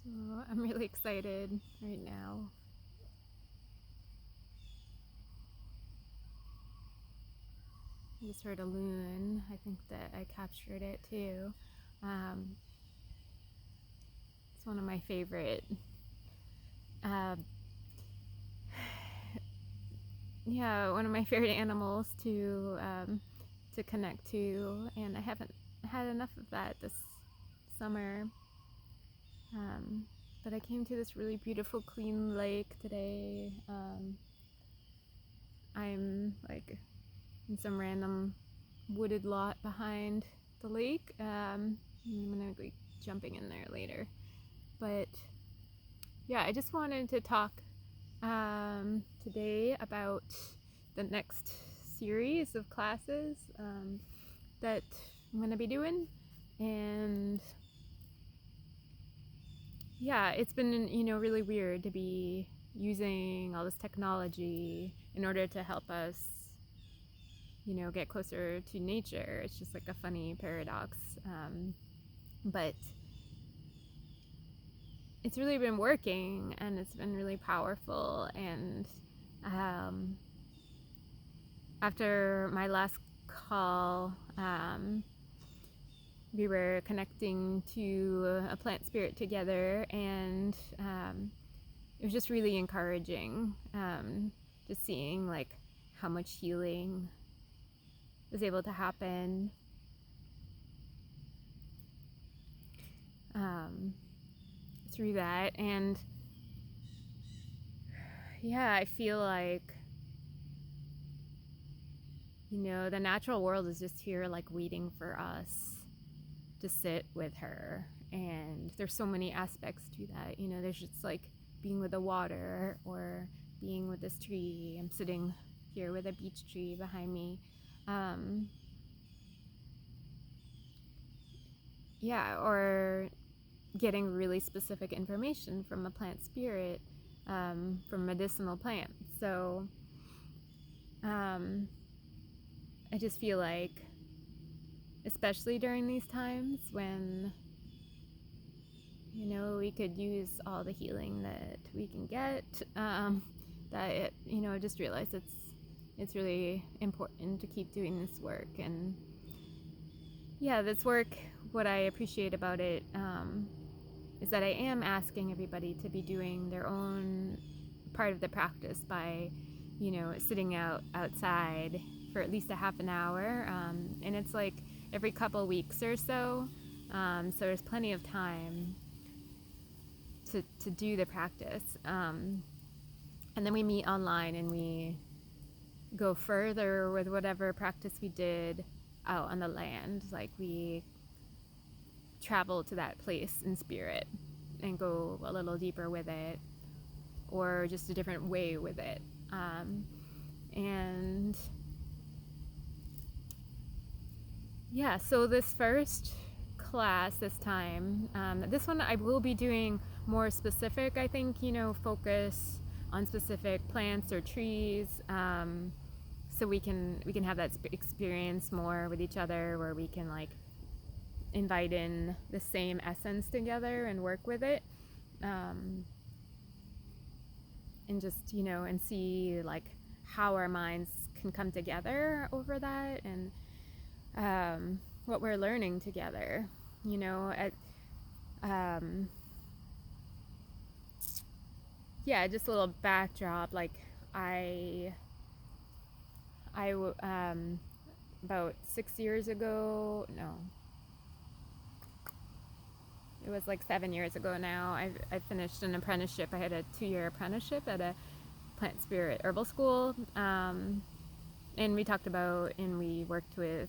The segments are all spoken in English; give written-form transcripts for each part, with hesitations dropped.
So I'm really excited right now. I just heard a loon. I think that I captured it too. Um, it's one of my favorite. Uh, yeah, one of my favorite animals to connect to, and I haven't had enough of that this summer. Um, but I came to this really beautiful, clean lake today. I'm like in some random wooded lot behind the lake. I'm gonna be jumping in there later. But yeah, I just wanted to talk today about the next series of classes that I'm gonna be doing. And yeah, it's been, really weird to be using all this technology in order to help us, get closer to nature. It's just like a funny paradox. But it's really been working and it's been really powerful. And um, after my last call, we were connecting to a plant spirit together, and it was just really encouraging, just seeing like how much healing was able to happen um, through that. And yeah, I feel like, the natural world is just here, like waiting for us to sit with her. And there's so many aspects to that. There's just like being with the water or being with this tree. I'm sitting here with a beech tree behind me. Um, yeah, or getting really specific information from a plant spirit, from medicinal plants. So um, I just feel like, especially during these times when we could use all the healing that we can get, that I just realized it's really important to keep doing this work. And yeah, this work, what I appreciate about it, is that I am asking everybody to be doing their own part of the practice by, sitting outside for at least a half an hour. And it's like every couple weeks or so. So there's plenty of time to do the practice. And then we meet online and we go further with whatever practice we did out on the land. Like we travel to that place in spirit and go a little deeper with it, or just a different way with it. And yeah, so this first class this time, this one I will be doing more specific, I think, focus on specific plants or trees, so we can have that experience more with each other, where we can like invite in the same essence together and work with it, and just and see like how our minds can come together over that, and what we're learning together, at yeah, just a little backdrop. Like I about 6 years ago, no, it was like 7 years ago now, I finished an apprenticeship. I had a 2-year apprenticeship at a plant spirit herbal school, and we talked about and we worked with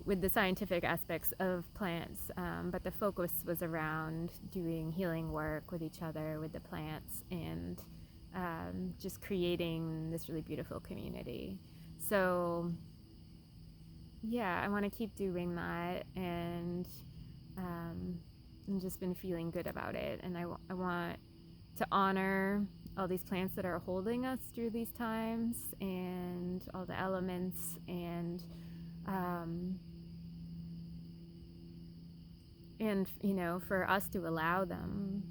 the scientific aspects of plants, but the focus was around doing healing work with each other, with the plants, and just creating this really beautiful community. So yeah, I want to keep doing that, and I've just been feeling good about it. And I want to honor all these plants that are holding us through these times, and all the elements, and and for us to allow them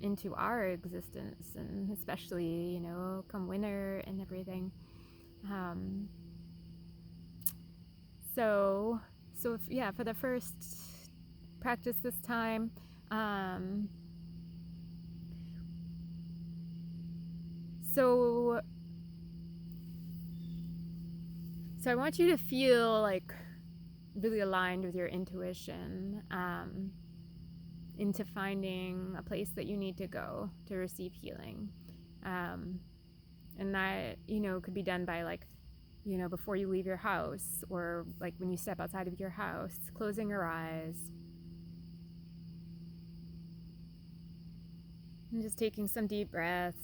into our existence, and especially come winter and everything. um, so for the first practice this time, um, so I want you to feel like really aligned with your intuition, into finding a place that you need to go to receive healing. And that, could be done by before you leave your house, or like when you step outside of your house, closing your eyes and just taking some deep breaths.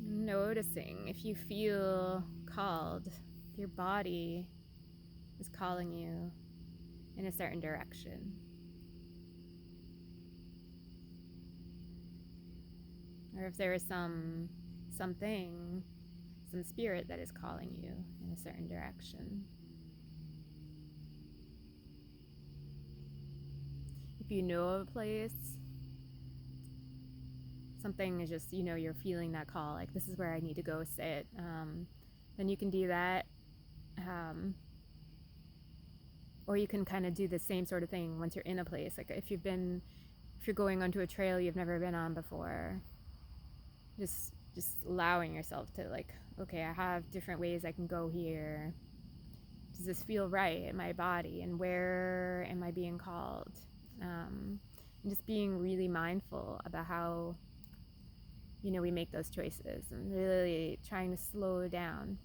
Noticing if you feel called, if your body is calling you in a certain direction. Or if there is some spirit that is calling you in a certain direction. If you know of a place, something is just, you're feeling that call, like this is where I need to go sit, then you can do that. Or you can kind of do the same sort of thing once you're in a place. Like if you're going onto a trail you've never been on before, just allowing yourself to, like, okay, I have different ways I can go here. Does this feel right in my body, and where am I being called? And just being really mindful about how we make those choices, and really trying to slow down.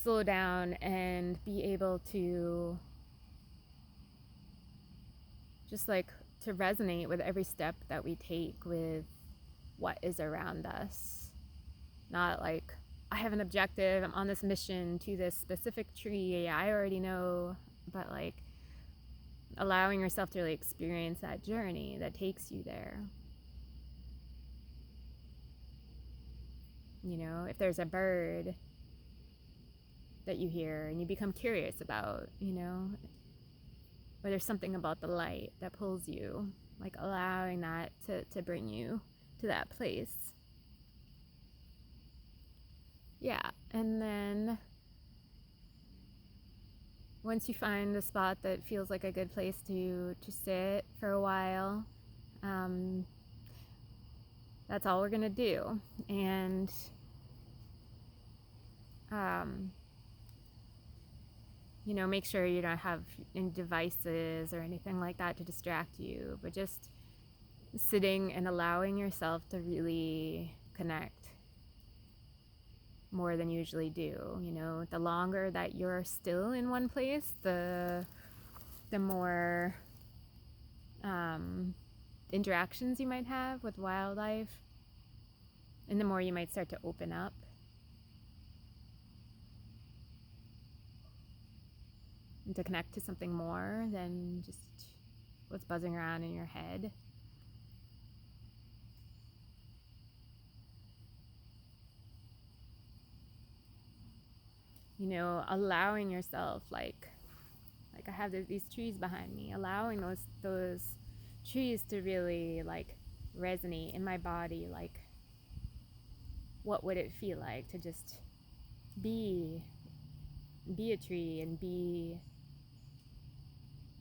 Slow down and be able to just to resonate with every step that we take with what is around us. Not like, I have an objective, I'm on this mission to this specific tree, I already know, but like allowing yourself to really experience that journey that takes you there. If there's a bird that you hear and you become curious about, or there's something about the light that pulls you, like allowing that to bring you to that place. Yeah, and then once you find a spot that feels like a good place to sit for a while, that's all we're gonna do. And make sure you don't have any devices or anything like that to distract you, but just sitting and allowing yourself to really connect more than you usually do. The longer that you're still in one place, the more interactions you might have with wildlife, and the more you might start to open up. And to connect to something more than just what's buzzing around in your head. Allowing yourself, like I have these trees behind me, allowing those trees to really like resonate in my body. Like, what would it feel like to just be a tree and be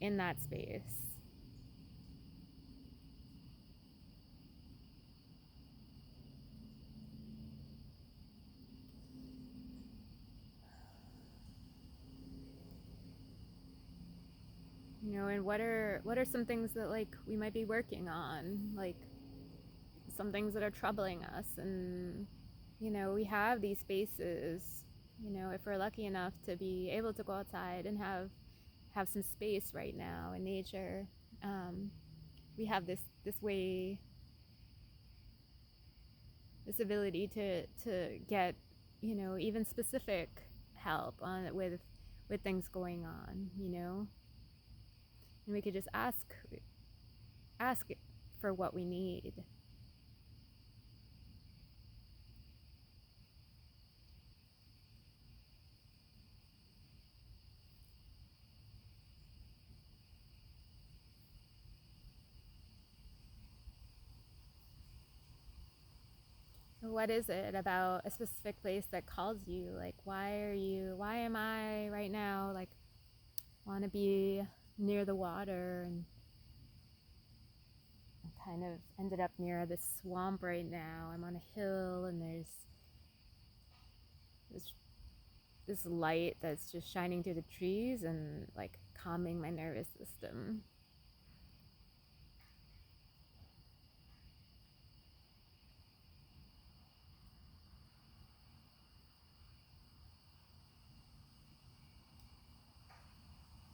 in that space? And what are some things that like we might be working on, like some things that are troubling us. And we have these spaces, if we're lucky enough to be able to go outside and have some space right now in nature. We have this way, this ability to get even specific help on with things going on, and we could just ask for what we need. What is it about a specific place that calls you? Like, why am I right now, like, want to be near the water, and I kind of ended up near this swamp right now. I'm on a hill and there's this light that's just shining through the trees and like calming my nervous system.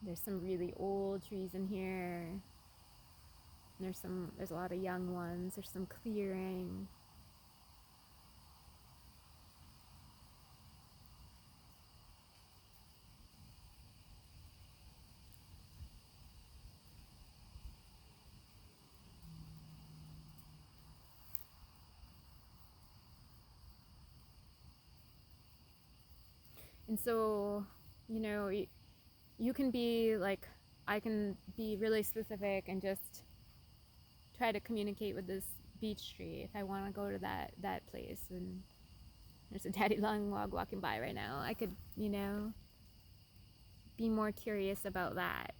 There's some really old trees in here. There's a lot of young ones. There's some clearing. And so, you know, you can be like, I can be really specific and just try to communicate with this beech tree if I want to go to that place. And there's a daddy long log walking by right now. I could, you know, be more curious about that,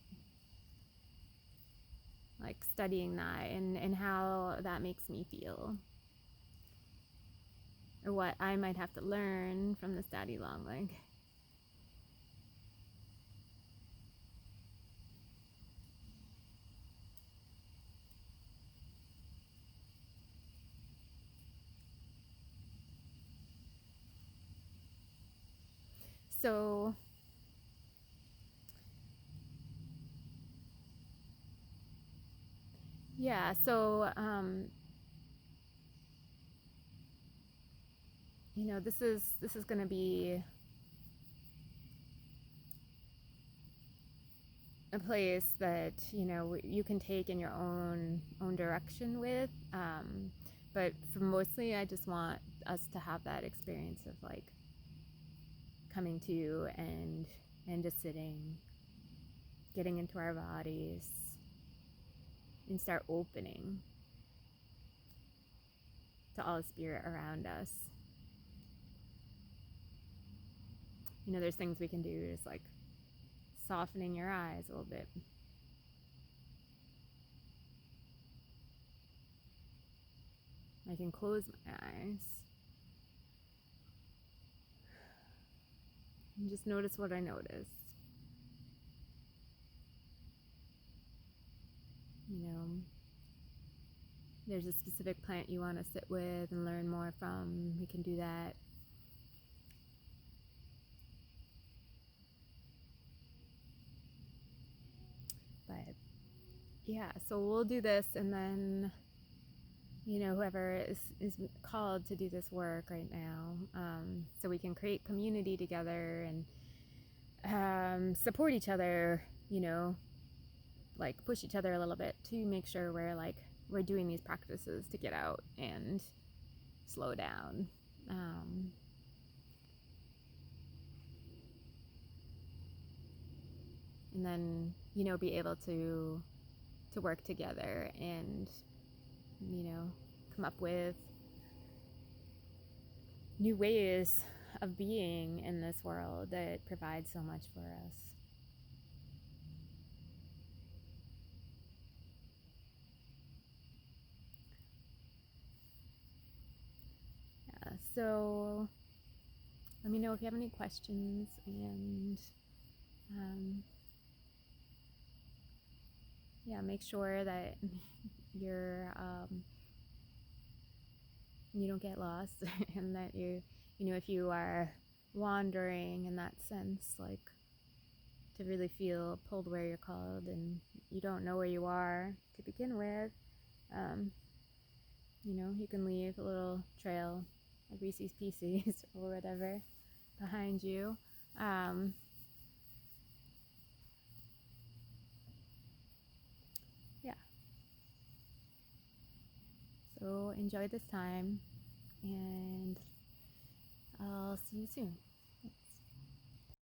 like studying that and how that makes me feel, or what I might have to learn from this daddy long leg. So yeah, so you know, this is going to be a place that, you know, you can take in your own direction with, but for mostly I just want us to have that experience of like coming to and just sitting, getting into our bodies, and start opening to all the spirit around us. You know, there's things we can do, just like softening your eyes a little bit. I can close my eyes and just notice what I notice. You know, there's a specific plant you want to sit with and learn more from, we can do that. But yeah, so we'll do this, and then, you know, whoever is called to do this work right now, so we can create community together and support each other, you know, like push each other a little bit to make sure we're doing these practices to get out and slow down. And then, you know, be able to work together and, you know, come up with new ways of being in this world that provides so much for us. Yeah, so let me know if you have any questions, and yeah, make sure that you don't get lost and that you know, if you are wandering in that sense, like to really feel pulled where you're called and you don't know where you are to begin with, you know, you can leave a little trail of Reese's Pieces or whatever behind you. Yeah. So enjoy this time, and I'll see you soon.